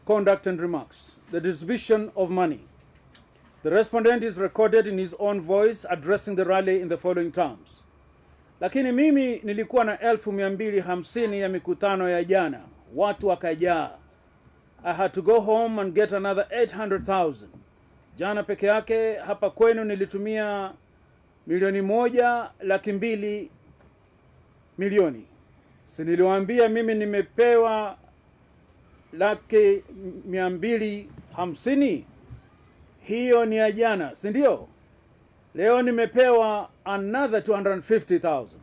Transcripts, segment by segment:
conduct and remarks. The distribution of money. The respondent is recorded in his own voice addressing the rally in the following terms. Lakini mimi nilikuwa na 1250 ya mikutano ya jana. Watu wakajaa. I had to go home and get another 800,000. Jana peke yake hapa kwenu nilitumia 1,200,000. Si niliwaambia mimi nimepewa 250,000. Hiyo ni ya jana, si ndio? Leo nimepewa another 250,000.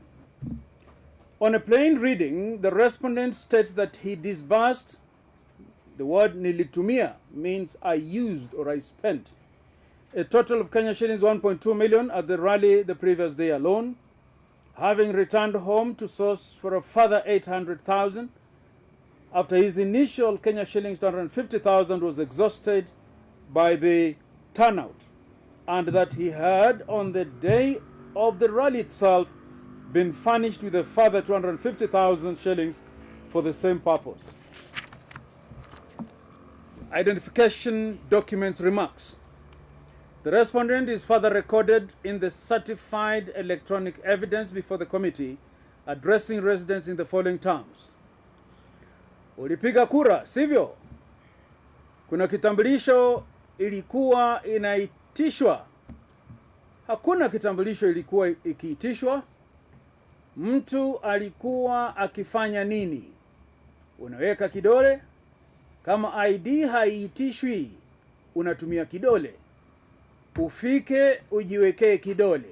On a plain reading, the respondent states that he disbursed. The word nilitumia means I used or I spent a total of Kenya shillings 1.2 million at the rally the previous day alone, having returned home to source for a further 800,000 after his initial Kenya shillings 250,000 was exhausted by the turnout, and that he had on the day of the rally itself been furnished with a further 250,000 shillings for the same purpose. Identification documents remarks. The respondent is further recorded in the certified electronic evidence before the committee, addressing residents in the following terms. Ulipiga kura, sivyo? Kuna kitambulisho ilikuwa inaitishwa. Hakuna kitambulisho ilikuwa ikiitishwa. Mtu alikuwa akifanya nini? Unaweka kidole. Kama ID haiitishwi, unatumia kidole. Ufike ujiwekee kidole.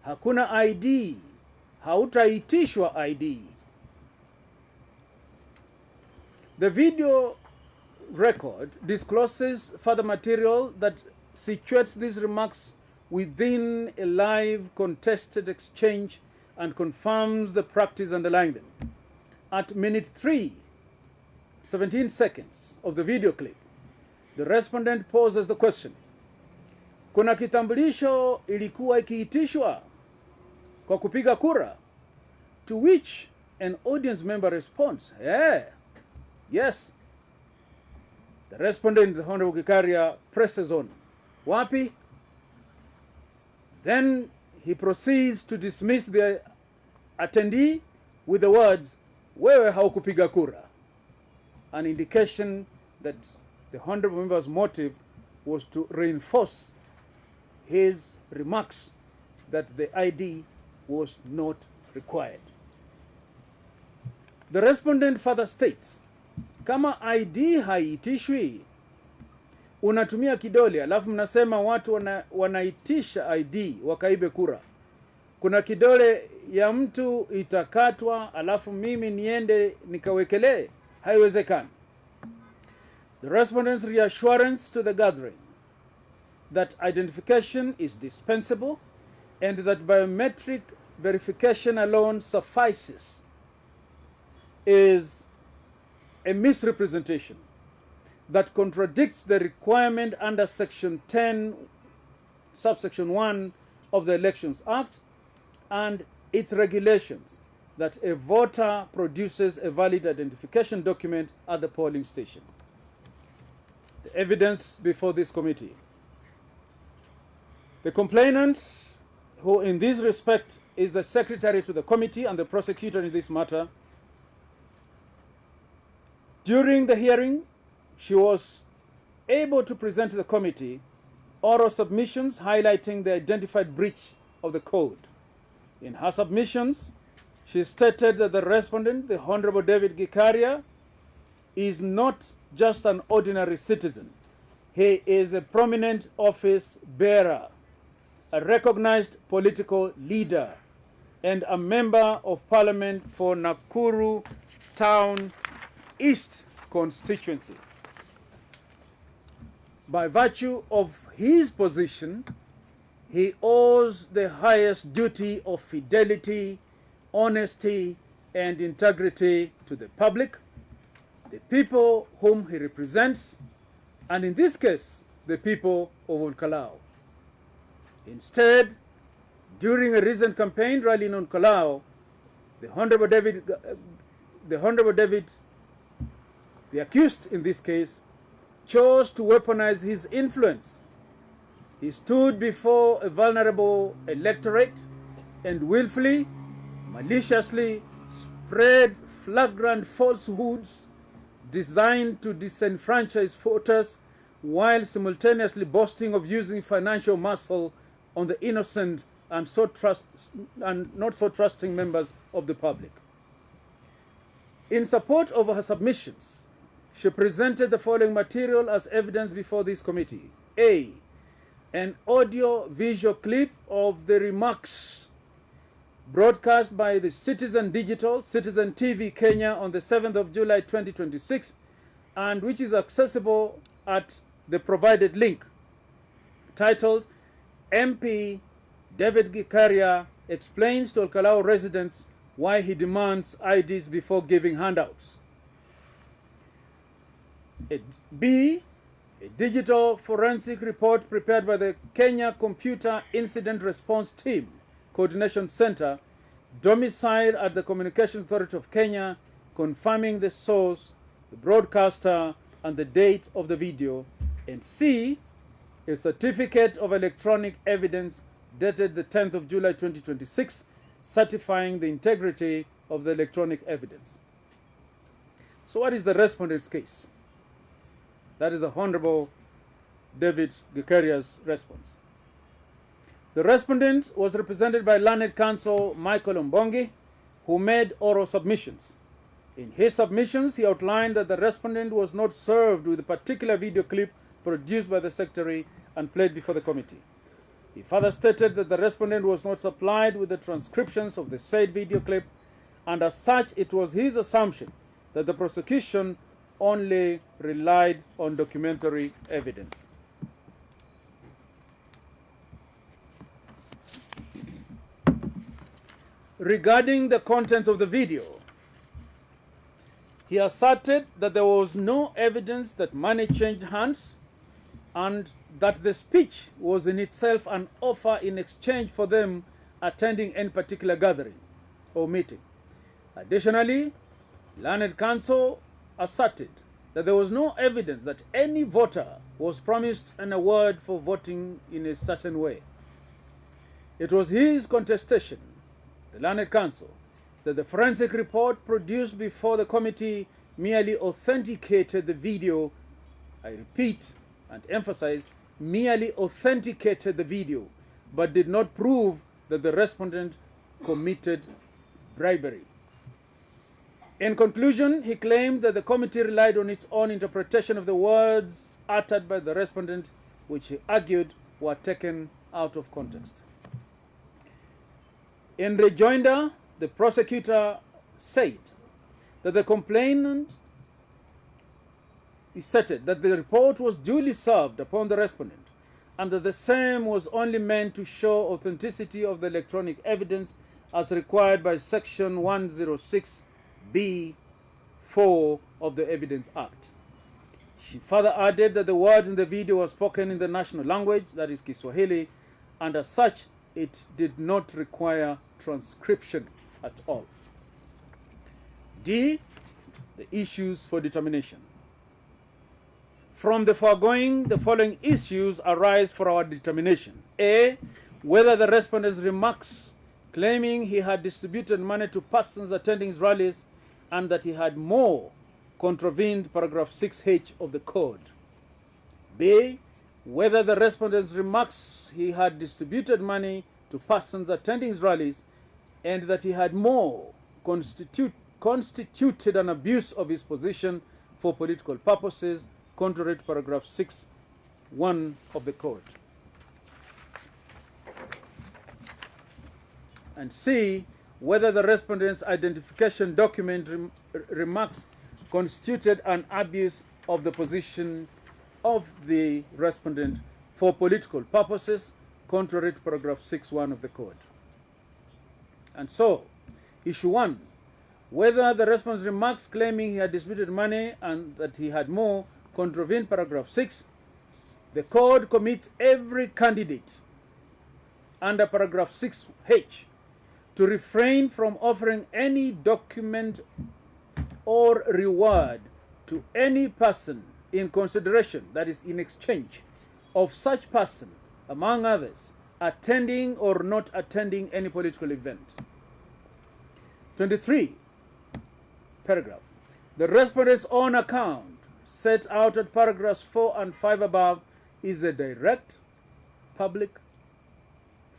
Hakuna ID, hautaitishwa ID. The video record discloses further material that situates these remarks within a live contested exchange and confirms the practice underlying them. At minute 3:17 seconds of the video clip, the respondent poses the question: kuna kitambulisho ilikuwa ikiitishwa kwa kupiga kura? To which an audience member responds, yes. The respondent, the Honorable Gikaria, presses on. Wapi? Then he proceeds to dismiss the attendee with the words, wewe haukupiga kura. An indication that the Honorable member's motive was to reinforce his remarks that the ID was not required. The respondent further states, kama ID haiitishwi, unatumia kidole, alafu mnasema watu wanaitisha ID wakaibe kura. Kuna kidole ya mtu itakatwa, alafu mimi niende nikawekelee? Haiwezekani. The respondent's reassurance to the gathering that identification is dispensable and that biometric verification alone suffices is a misrepresentation that contradicts the requirement under Section 10, subsection 1 of the Elections Act and its regulations that a voter produces a valid identification document at the polling station. The evidence before this committee. The complainant, who in this respect is the secretary to the committee and the prosecutor in this matter, during the hearing, she was able to present to the committee oral submissions highlighting the identified breach of the code. In her submissions, she stated that the respondent, the Honorable David Gikaria, is not just an ordinary citizen. He is a prominent office bearer, a recognized political leader, and a member of parliament for Nakuru Town East constituency. By virtue of his position, he owes the highest duty of fidelity, honesty, and integrity to the public, the people whom he represents, and in this case, the people of Kalou. Instead, during a recent campaign rally in Kalou, the Honorable David The accused in this case chose to weaponize his influence. He stood before a vulnerable electorate and willfully, maliciously spread flagrant falsehoods designed to disenfranchise voters while simultaneously boasting of using financial muscle on the innocent and not so trusting members of the public. In support of her submissions, she presented the following material as evidence before this committee. A. An audio-visual clip of the remarks broadcast by the Citizen Digital, Citizen TV Kenya on the 7th of July 2026, and which is accessible at the provided link, titled MP David Gikaria explains to Kalou residents why he demands IDs before giving handouts. B. A digital forensic report prepared by the Kenya Computer Incident Response Team Coordination Center, domiciled at the Communications Authority of Kenya, confirming the source, the broadcaster, and the date of the video. And C. A certificate of electronic evidence dated the 10th of July 2026, certifying the integrity of the electronic evidence. So what is the respondent's case? That is the Honorable David Gikaria's response. The respondent was represented by learned counsel Michael Mbongi, who made oral submissions. In his submissions, he outlined that the respondent was not served with a particular video clip produced by the secretary and played before the committee. He further stated that the respondent was not supplied with the transcriptions of the said video clip, and as such, it was his assumption that the prosecution only relied on documentary evidence. Regarding the contents of the video, he asserted that there was no evidence that money changed hands and that the speech was in itself an offer in exchange for them attending any particular gathering or meeting. Additionally, learned counsel asserted that there was no evidence that any voter was promised an award for voting in a certain way. It was his contestation, the learned counsel, that the forensic report produced before the committee merely authenticated the video. I repeat and emphasize, merely authenticated the video, but did not prove that the respondent committed bribery. In conclusion, he claimed that the committee relied on its own interpretation of the words uttered by the respondent, which he argued were taken out of context. In rejoinder, the prosecutor said that the complainant stated that the report was duly served upon the respondent and that the same was only meant to show authenticity of the electronic evidence as required by Section 106B(4) of the Evidence Act. She further added that the words in the video were spoken in the national language, that is Kiswahili, and as such, it did not require transcription at all. D. The issues for determination. From the foregoing, the following issues arise for our determination. A. Whether the respondent's remarks claiming he had distributed money to persons attending his rallies and that he had more contravened paragraph 6H of the code. B. Whether the respondent's remarks he had distributed money to persons attending his rallies and that he had more constituted an abuse of his position for political purposes, contrary to paragraph 6(1) of the code. And C. Whether the respondent's identification document remarks constituted an abuse of the position of the respondent for political purposes, contrary to paragraph 6(1) of the code. And so, issue 1. Whether the respondent's remarks claiming he had distributed money and that he had more contravene paragraph 6, the code commits every candidate under paragraph 6H to refrain from offering any document or reward to any person in consideration, that is, in exchange of such person, among others, attending or not attending any political event. 23. Paragraph. The respondent's own account, set out at paragraphs 4 and 5 above, is a direct, public,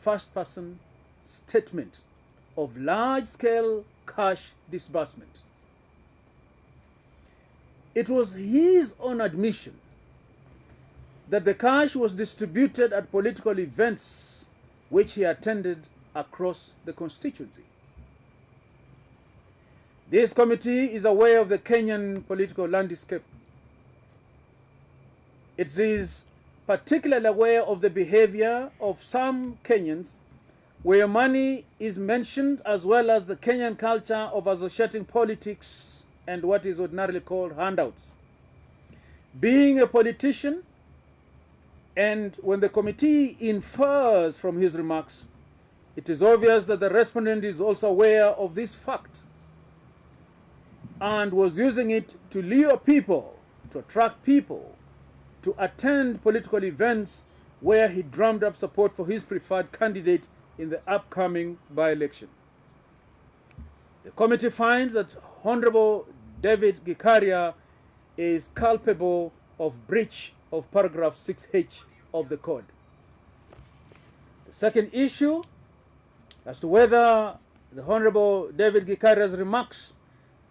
first-person statement of large-scale cash disbursement. It was his own admission that the cash was distributed at political events which he attended across the constituency. This committee is aware of the Kenyan political landscape. It is particularly aware of the behavior of some Kenyans where money is mentioned, as well as the Kenyan culture of associating politics and what is ordinarily called handouts. Being a politician, and when the committee infers from his remarks, it is obvious that the respondent is also aware of this fact and was using it to lure people, to attract people, to attend political events where he drummed up support for his preferred candidate in the upcoming by-election. The committee finds that Honorable David Gikaria is culpable of breach of paragraph 6H of the code. The second issue, as to whether the Honorable David Gikaria's remarks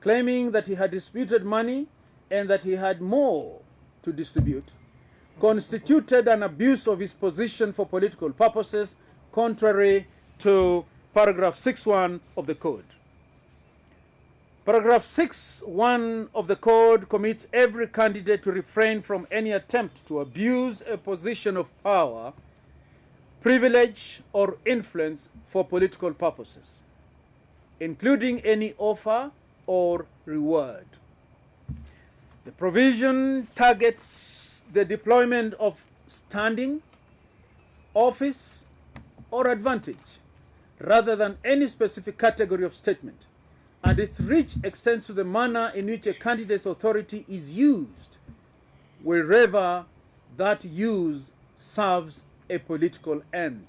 claiming that he had distributed money and that he had more to distribute constituted an abuse of his position for political purposes, contrary to paragraph 6.1 of the code. Paragraph 6.1 of the code commits every candidate to refrain from any attempt to abuse a position of power, privilege, or influence for political purposes, including any offer or reward. The provision targets the deployment of standing, office, or advantage, rather than any specific category of statement, and its reach extends to the manner in which a candidate's authority is used, wherever that use serves a political end.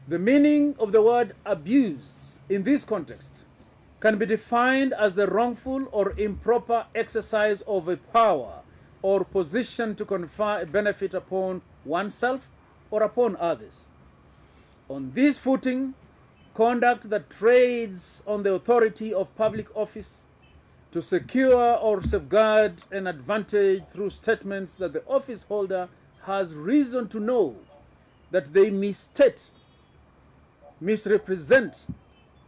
The meaning of the word abuse in this context can be defined as the wrongful or improper exercise of a power or position to confer a benefit upon oneself or upon others. On this footing, conduct that trades on the authority of public office to secure or safeguard an advantage through statements that the office holder has reason to know that they misstate, misrepresent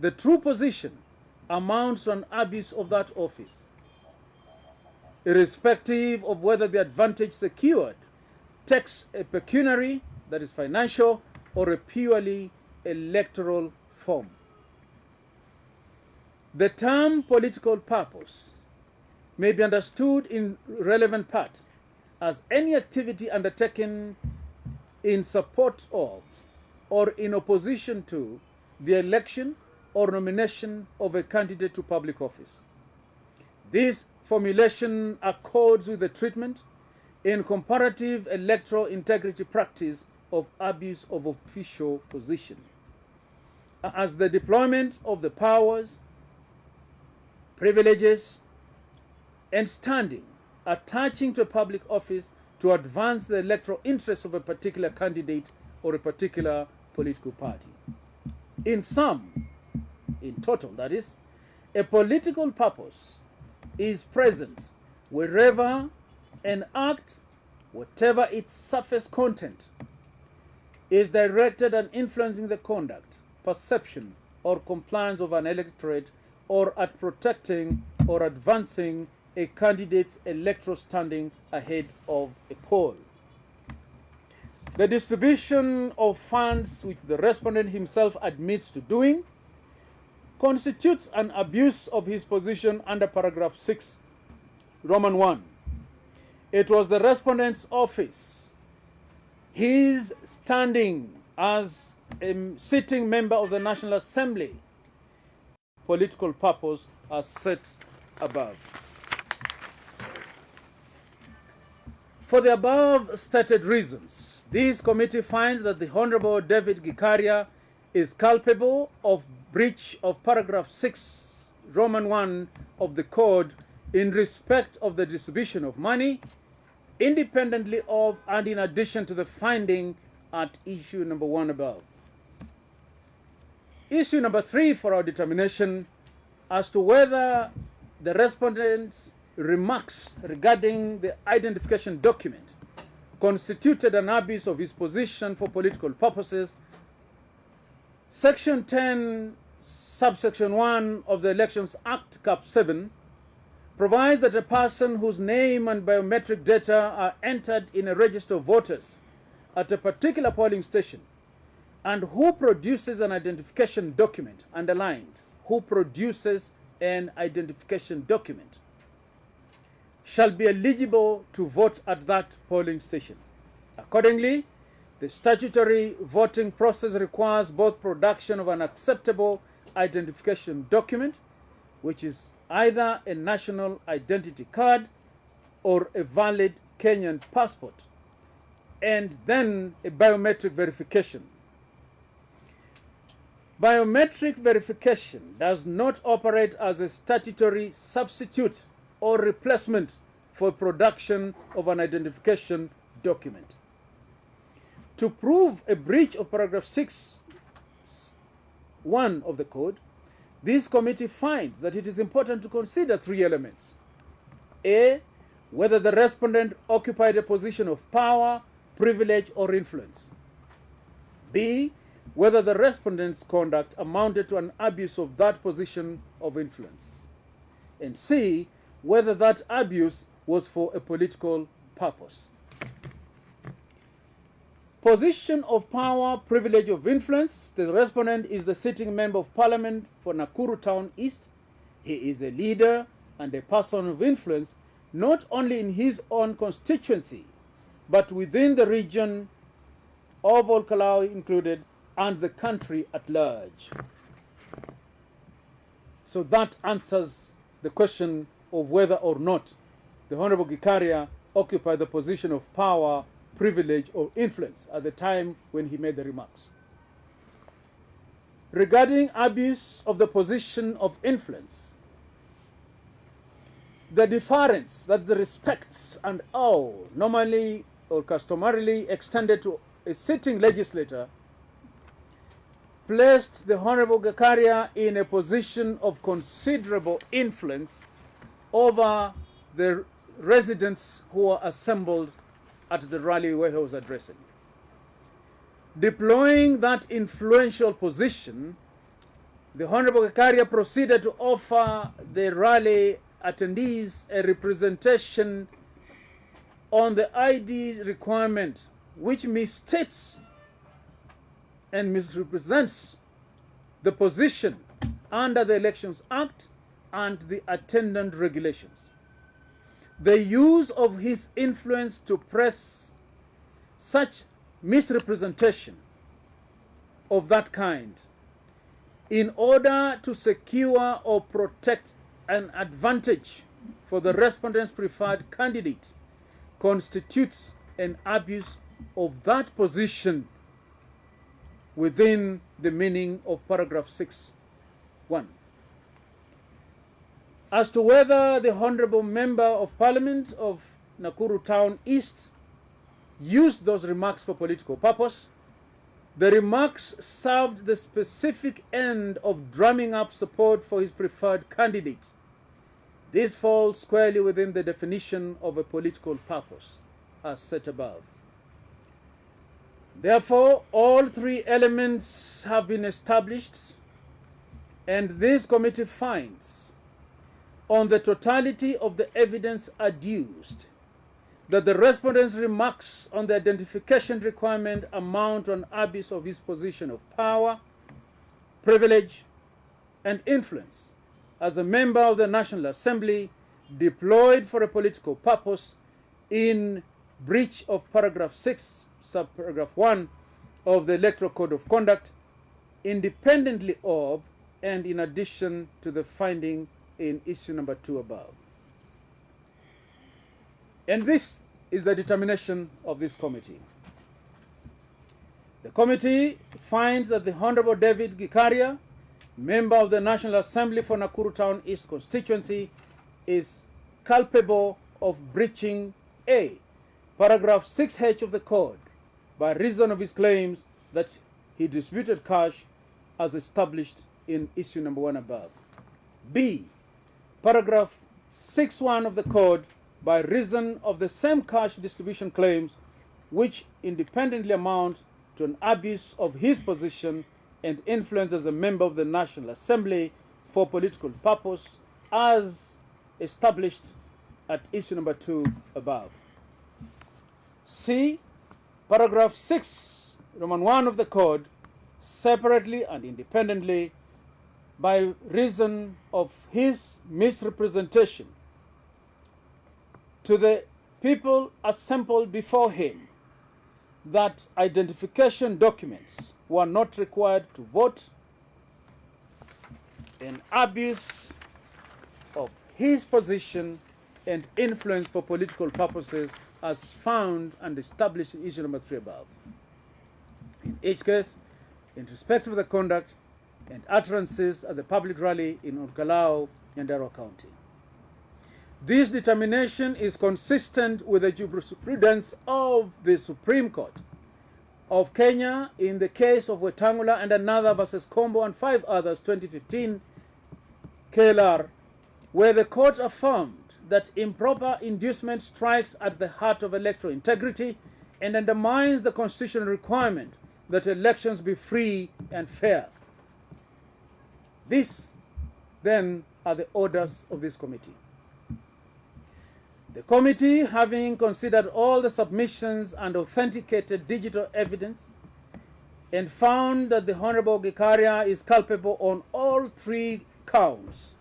the true position, amounts to an abuse of that office, irrespective of whether the advantage secured takes a pecuniary, that is financial, or a purely electoral form. The term political purpose may be understood in relevant part as any activity undertaken in support of or in opposition to the election or nomination of a candidate to public office. This formulation accords with the treatment in comparative electoral integrity practice of abuse of official position as the deployment of the powers, privileges, and standing attaching to a public office to advance the electoral interests of a particular candidate or a particular political party. In sum, in total, that is, a political purpose is present wherever an act, whatever its surface content, is directed and influencing the conduct, perception, or compliance of an electorate, or at protecting or advancing a candidate's electoral standing ahead of a poll. The distribution of funds, which the respondent himself admits to doing, constitutes an abuse of his position under paragraph 6, Roman 1. It was the respondent's office, his standing as a sitting member of the National Assembly, political purpose as set above. For the above stated reasons, this committee finds that the Honorable David Gikaria is culpable of breach of paragraph 6, Roman 1 of the Code in respect of the distribution of money, independently of and in addition to the finding at issue number 1 above. Issue number 3 for our determination as to whether the respondent's remarks regarding the identification document constituted an abuse of his position for political purposes. Section 10, subsection 1 of the Elections Act, Cap 7, provides that a person whose name and biometric data are entered in a register of voters at a particular polling station and who produces an identification document, underlined, who produces an identification document, shall be eligible to vote at that polling station. Accordingly, the statutory voting process requires both production of an acceptable identification document, which is either a national identity card or a valid Kenyan passport, and then a biometric verification. Biometric verification does not operate as a statutory substitute or replacement for production of an identification document. To prove a breach of paragraph 6(1) of the Code, this committee finds that it is important to consider 3 elements. A, whether the respondent occupied a position of power, privilege, or influence. B, whether the respondent's conduct amounted to an abuse of that position of influence. And C, whether that abuse was for a political purpose. Position of power, privilege of influence. The respondent is the sitting member of parliament for Nakuru Town East. He is a leader and a person of influence, not only in his own constituency, but within the region of all Kalou included, and the country at large. So that answers the question of whether or not the Honorable Gikaria occupied the position of power, privilege, or influence at the time when he made the remarks. Regarding abuse of the position of influence, the deference that the respects and awe normally or customarily extended to a sitting legislator placed the Honorable Gikaria in a position of considerable influence over the residents who were assembled at the rally where he was addressing. Deploying that influential position, the Honorable Gikaria proceeded to offer the rally attendees a representation on the ID requirement, which misstates and misrepresents the position under the Elections Act and the attendant regulations. The use of his influence to press such misrepresentation of that kind in order to secure or protect an advantage for the respondent's preferred candidate constitutes an abuse of that position within the meaning of paragraph 6(1). As to whether the Honorable Member of Parliament of Nakuru Town East used those remarks for political purpose, the remarks served the specific end of drumming up support for his preferred candidate. This falls squarely within the definition of a political purpose, as set above. Therefore, all 3 elements have been established, and this committee finds, on the totality of the evidence adduced, that the respondent's remarks on the identification requirement amount to an abuse of his position of power, privilege, and influence as a member of the National Assembly deployed for a political purpose in breach of paragraph 6, subparagraph 1 of the Electoral Code of Conduct, independently of and in addition to the finding in issue number 2 above. And this is the determination of this committee. The committee finds that the Honorable David Gikaria, member of the National Assembly for Nakuru Town East constituency, is culpable of breaching A, paragraph 6H of the code by reason of his claims that he distributed cash as established in issue number 1 above. B, paragraph 6.1 of the code by reason of the same cash distribution claims which independently amount to an abuse of his position and influence as a member of the National Assembly for political purpose as established at issue number 2 above. C, paragraph 6, Roman 1 of the code, separately and independently by reason of his misrepresentation to the people assembled before him that identification documents were not required to vote, an abuse of his position and influence for political purposes as found and established in issue number 3 above. In each case, in respect of the conduct and utterances at the public rally in Kalou, Nyandarua County. This determination is consistent with the jurisprudence of the Supreme Court of Kenya in the case of Wetangula and another versus Combo and 5 others, 2015, KLR, where the court affirmed that improper inducement strikes at the heart of electoral integrity and undermines the constitutional requirement that elections be free and fair. These, then, are the orders of this committee. The committee, having considered all the submissions and authenticated digital evidence, and found that the Honorable Gikaria is culpable on all 3 counts,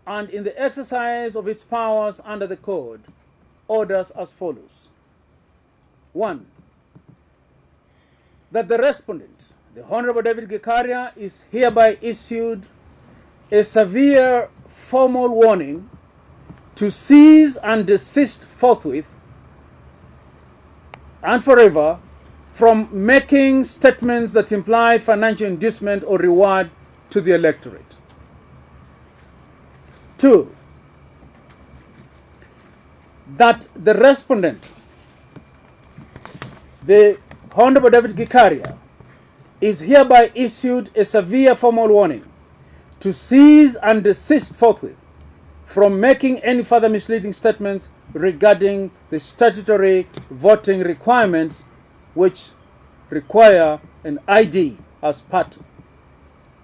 and in the exercise of its powers under the code, orders as follows. 1. That the respondent, the Honorable David Gikaria, is hereby issued a severe formal warning to cease and desist forthwith and forever from making statements that imply financial inducement or reward to the electorate. 2. That the respondent, the Honorable David Gikaria, is hereby issued a severe formal warning to cease and desist forthwith from making any further misleading statements regarding the statutory voting requirements which require an ID as part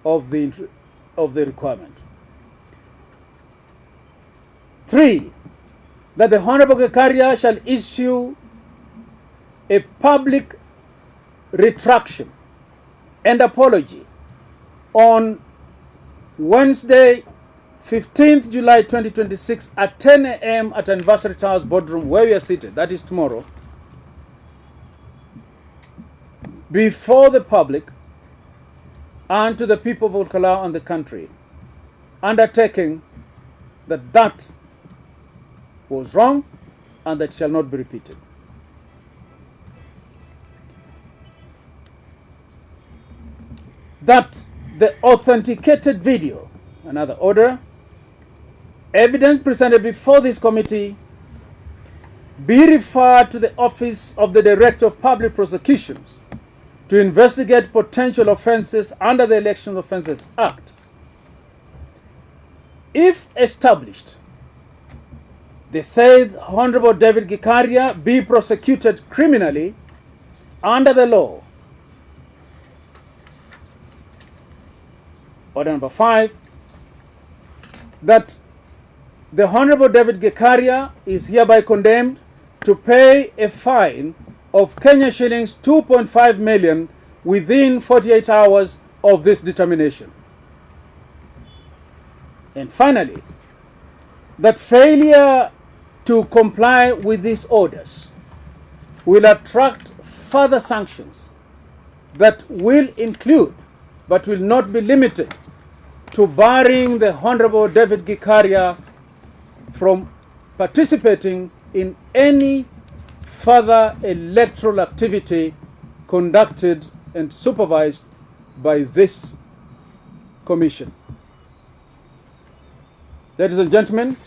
of the requirement. 3. That the Honorable Gikaria shall issue a public retraction and apology on Wednesday, 15th July 2026 at 10 a.m. at Anniversary Towers Boardroom, where we are seated, that is tomorrow, before the public and to the people of Kalou and the country, undertaking that that was wrong and that shall not be repeated. That the authenticated video, another order, evidence presented before this committee be referred to the Office of the Director of Public Prosecutions to investigate potential offenses under the Election Offences Act. If established, the said Honorable David Gikaria be prosecuted criminally under the law. Order number 5, that the Honorable David Gikaria is hereby condemned to pay a fine of Kenya shillings 2.5 million within 48 hours of this determination. And finally, that failure to comply with these orders will attract further sanctions that will include, but will not be limited to barring the Honorable David Gikaria from participating in any further electoral activity conducted and supervised by this commission. Ladies and gentlemen,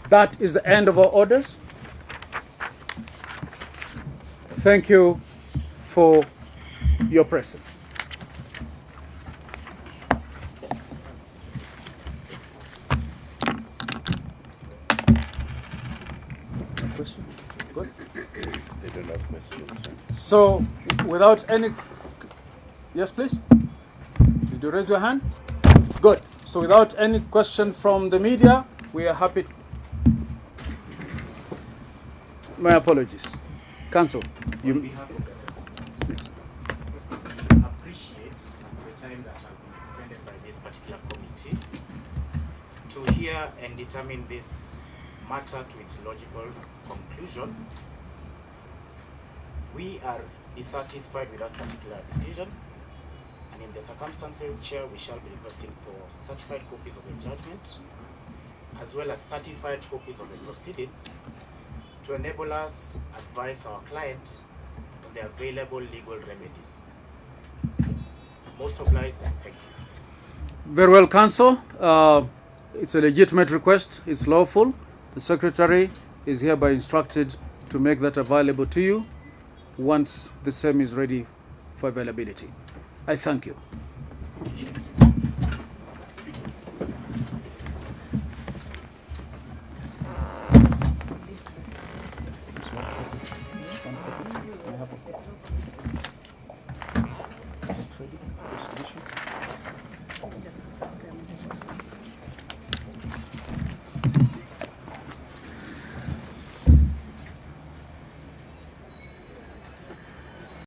that is the end of our orders. Thank you for your presence. Question? Good. They don't have questions. So, without any... Yes, please? Did you raise your hand? Good. So without any question from the media, we are happy. My apologies. Council. On behalf of the appreciate the time that has been expended by this particular committee to hear and determine this matter to its logical conclusion. We are dissatisfied with that particular decision, and in the circumstances, Chair, we shall be requesting for certified copies of the judgment as well as certified copies of the proceedings to enable us advise our client on the available legal remedies. Most obliged, and thank you. Very well, Council. It's a legitimate request. It's lawful. The Secretary is hereby instructed to make that available to you once the same is ready for availability. I thank you.